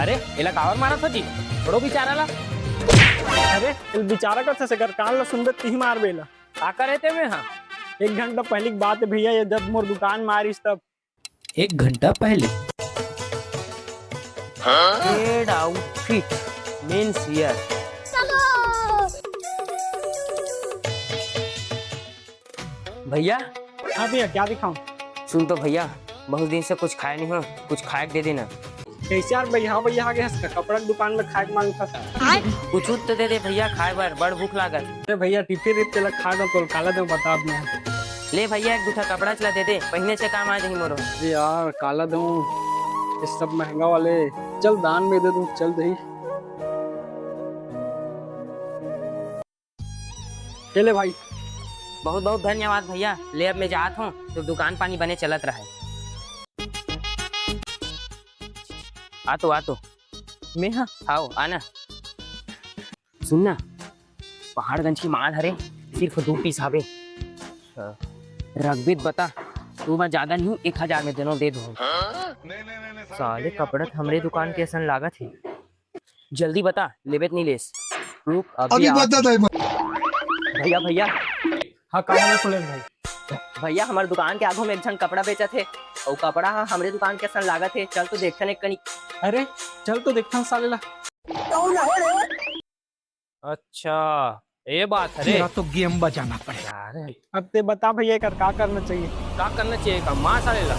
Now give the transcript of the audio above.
अरे एला कावर मारत होती थोड़ो बिचाराला। अरे इल बेचारा का से कर कान ला सुंदर ती मार बेला। का करे ते में? हाँ 1 घंटा पहले की बात है भैया, ये जब मोर दुकान में आरिस तब। 1 घंटा पहले। Red outfit men's wear. भैया हाँ भैया क्या दिखाऊं? सुन तो भैया, बहुत दिन से कुछ खाया नहीं हो, कुछ खाए के दे देना। कैसे यार भैया? हाँ भैया आ गया इसका कपड़ा की दुकान में खाए के मांग था। कुछ तो दे दे भैया, खाए बार बड़ भूख लागत। अरे भैया टिफिन रिप लग खा दो तो काला दो बता अब मैं। ले भैया एक दूठा कपड़ा चला दे दे, पहने से काम आ जाही मोरो। अरे यार काला दूं, ये सब महंगा वाले। चल दान में दे दूं, चल दही। चले भाई। बहुत बहुत धन्यवाद भैया। ले अब मैं जात हूँ तो दुकान पानी बने चलत रहे। आ तो मैं हाँ आओ आना। सुनना, पहाड़गंज की माल हरे सिर्फ 2 पीस हवे। रघबीत बता तू मैं ज्यादा नहीं हूँ, 1000 में दोनों दे दो। साले कपड़े हमरे दुकान के सन लागत है। जल्दी बता लेबेत नहीं लेस। रुक अभी बता दे। भैया भैया हाँ काला में खुले भाई। भैया हमारे दुकान के आगू में एक जन कपड़ा बेचा थे और कपड़ा हमरे दुकान के सन लागत है। चल तो देखते एक कनी। अरे चल तो देखता हूँ साले ला। अच्छा ये बात है रे। तो गेम बजाना पड़ेगा। यार अब ते बता भैया कर क्या करना चाहिए? क्या करना चाहिए? का मां साले ला।